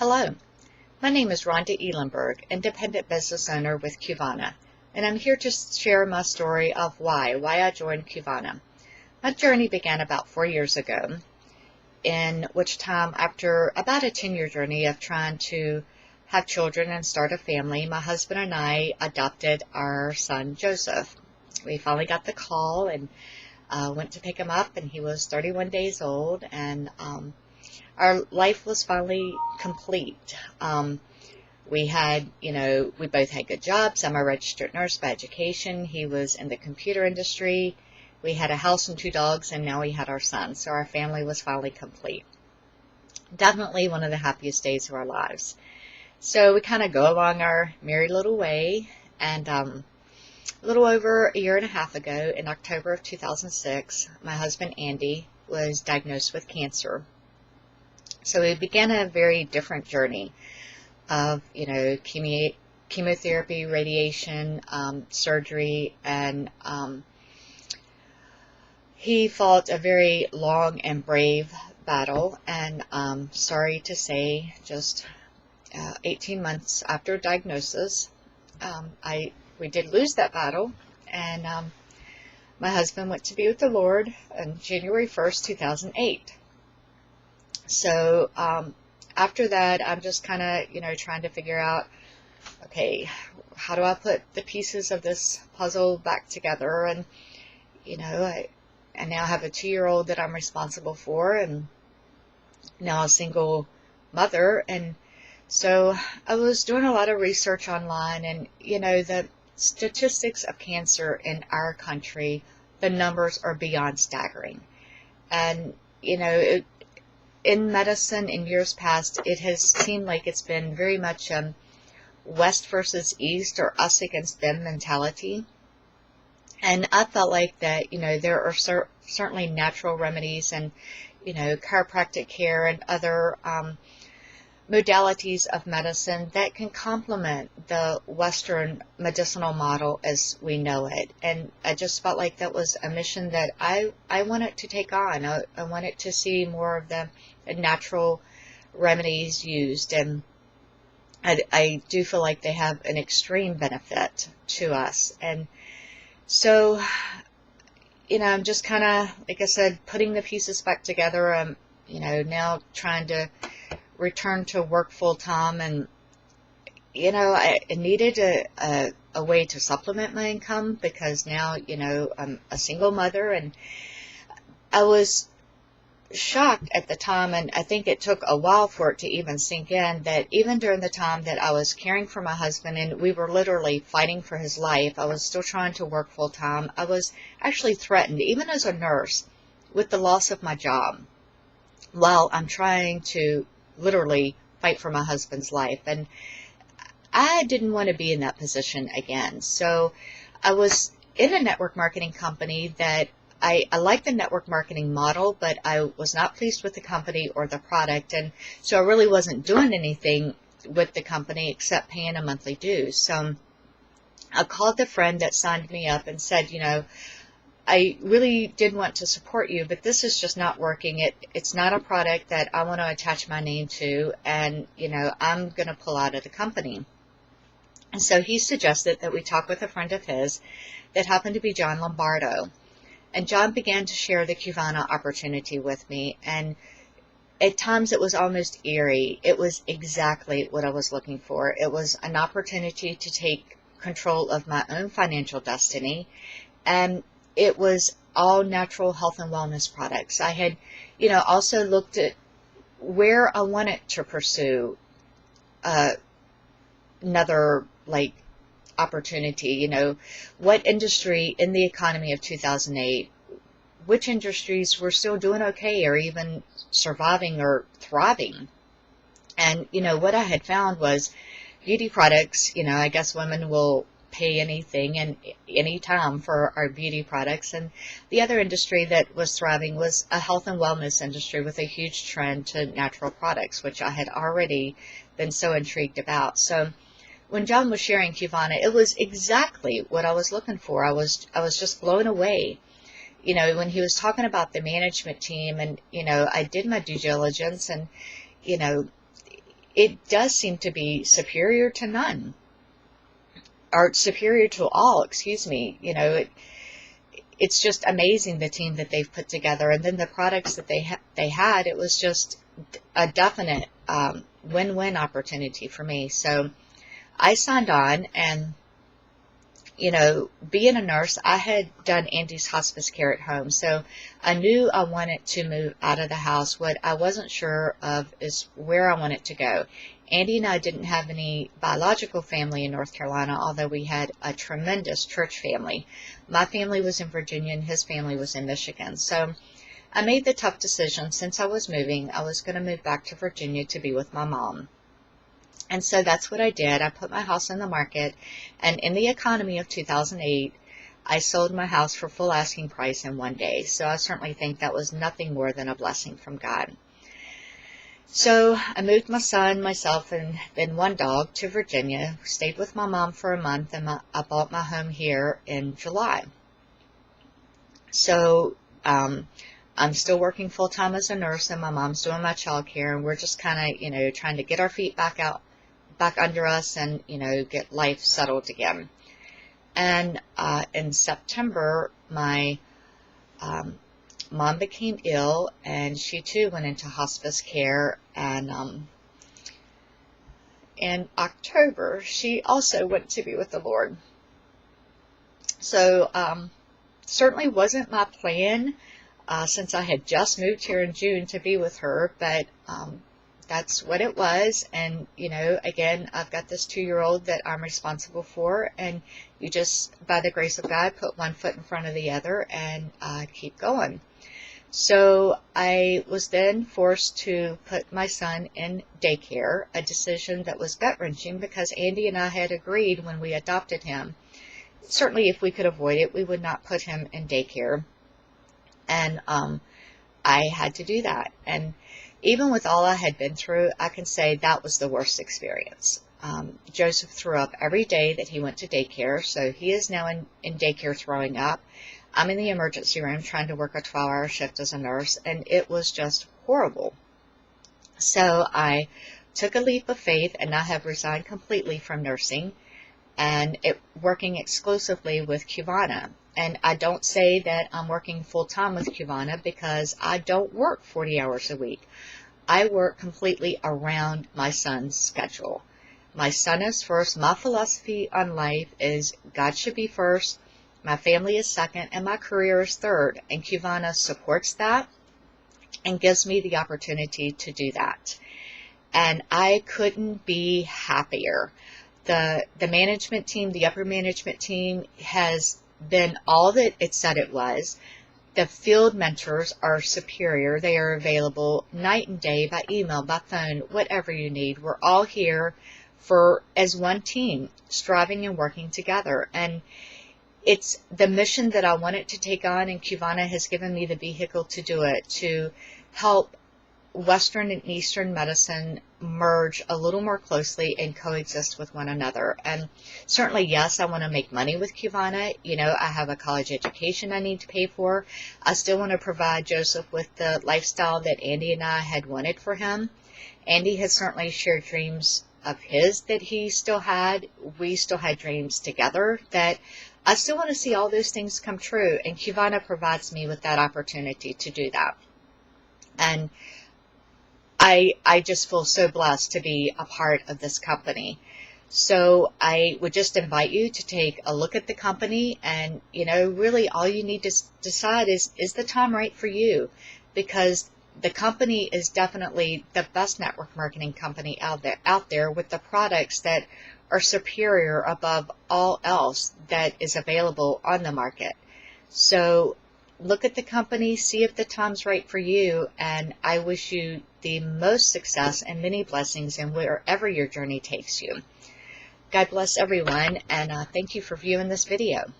Hello, my name is Rhonda Ehlenberg, independent business owner with Qivana, and I'm here to share my story of why I joined Qivana. My journey began about 4 years ago, in which time, after about a 10-year journey of trying to have children and start a family, my husband and I adopted our son Joseph. We finally got the call and went to pick him up, and he was 31 days old, and our life was finally complete. We had, we both had good jobs. I'm a registered nurse by education. He was in the computer industry. We had a house and 2 dogs, and now we had our son. So our family was finally complete. Definitely one of the happiest days of our lives. So we kind of go along our merry little way, and a little over a year and a half ago, in October of 2006, my husband Andy was diagnosed with cancer. So we began a very different journey of, chemotherapy, radiation, surgery, and he fought a very long and brave battle. And sorry to say, just 18 months after diagnosis, we did lose that battle, and my husband went to be with the Lord on January 1st, 2008. So after that, I'm just kind of, trying to figure out, okay, how do I put the pieces of this puzzle back together? And, I now have a 2-year-old that I'm responsible for, and now a single mother. And so I was doing a lot of research online, and, the statistics of cancer in our country, the numbers are beyond staggering. And, in medicine in years past, it has seemed like it's been very much West versus East, or us against them mentality. And I felt like that, there are certainly natural remedies and, chiropractic care and other modalities of medicine that can complement the Western medicinal model as we know it. And I just felt like that was a mission that I wanted to take on. I wanted to see more of the natural remedies used, and I do feel like they have an extreme benefit to us. And so, I'm just kind of, like I said, putting the pieces back together. I'm, now trying to return to work full time, and I needed a way to supplement my income, because now I'm a single mother. And I was shocked at the time, and I think it took a while for it to even sink in, that even during the time that I was caring for my husband and we were literally fighting for his life, I was still trying to work full time. I was actually threatened, even as a nurse, with the loss of my job while I'm trying to literally fight for my husband's life. And I didn't want to be in that position again. So I was in a network marketing company that I liked the network marketing model, but I was not pleased with the company or the product. And so I really wasn't doing anything with the company except paying a monthly dues. So I called the friend that signed me up and said, I really did want to support you, but this is just not working. It's not a product that I want to attach my name to, and, I'm going to pull out of the company. And so he suggested that we talk with a friend of his that happened to be John Lombardo. And John began to share the Qivana opportunity with me, and at times it was almost eerie. It was exactly what I was looking for. It was an opportunity to take control of my own financial destiny, and it was all natural health and wellness products. I had, also looked at where I wanted to pursue another, opportunity. What industry in the economy of 2008, which industries were still doing okay or even surviving or thriving. And, what I had found was beauty products. I guess women will pay anything and any time for our beauty products. And the other industry that was thriving was a health and wellness industry with a huge trend to natural products, which I had already been so intrigued about. So when John was sharing Qivana, it was exactly what I was looking for. I was just blown away. When he was talking about the management team, and, I did my due diligence, and, it does seem to be superior to none, or superior to all, excuse me. You know, it's just amazing, the team that they've put together, and then the products that they had. It was just a definite win-win opportunity for me. So I signed on, and you know, being a nurse, I had done Andy's hospice care at home, so I knew I wanted to move out of the house. What I wasn't sure of is where I wanted to go. Andy and I didn't have any biological family in North Carolina, although we had a tremendous church family. My family was in Virginia, and his family was in Michigan. So I made the tough decision, since I was moving, I was going to move back to Virginia to be with my mom. And so that's what I did. I put my house on the market, and in the economy of 2008, I sold my house for full asking price in one day. So I certainly think that was nothing more than a blessing from God. So I moved my son, myself, and then one dog to Virginia, stayed with my mom for a month, and I bought my home here in July. So I'm still working full-time as a nurse, and my mom's doing my child care, and we're just kind of, you know, trying to get our feet back under us, and, you know, get life settled again. And in September, my mom became ill, and she too went into hospice care, and in October, she also went to be with the Lord. So certainly wasn't my plan, since I had just moved here in June, to be with her, but that's what it was. And, you know, again, I've got this 2-year-old that I'm responsible for, and you just, by the grace of God, put one foot in front of the other and keep going. So I was then forced to put my son in daycare, a decision that was gut-wrenching, because Andy and I had agreed when we adopted him, certainly if we could avoid it, we would not put him in daycare. And I had to do that. And even with all I had been through, I can say that was the worst experience. Joseph threw up every day that he went to daycare, so he is now in daycare throwing up. I'm in the emergency room trying to work a 12-hour shift as a nurse, and it was just horrible. So I took a leap of faith, and I have resigned completely from nursing and working exclusively with Qivana. And I don't say that I'm working full-time with Qivana, because I don't work 40 hours a week. I work completely around my son's schedule. My son is first. My philosophy on life is God should be first, my family is second, and my career is third. And Qivana supports that and gives me the opportunity to do that. And I couldn't be happier. The management team, the upper management team, has been all that it said it was. The field mentors are superior. They are available night and day, by email, by phone, whatever you need. We're all here as one team, striving and working together. And it's the mission that I wanted to take on, and Qivana has given me the vehicle to do it, to help Western and Eastern medicine merge a little more closely and coexist with one another. And certainly, yes, I want to make money with Qivana. You know, I have a college education I need to pay for. I still want to provide Joseph with the lifestyle that Andy and I had wanted for him. Andy has certainly shared dreams of his that he still had. We still had dreams together that I still want to see all those things come true. And Qivana provides me with that opportunity to do that. And I just feel so blessed to be a part of this company. So I would just invite you to take a look at the company, and, you know, really all you need to decide is the time right for you? Because the company is definitely the best network marketing company out there with the products that are superior above all else that is available on the market. So look at the company, see if the time's right for you, and I wish you the most success and many blessings in wherever your journey takes you. God bless everyone, and thank you for viewing this video.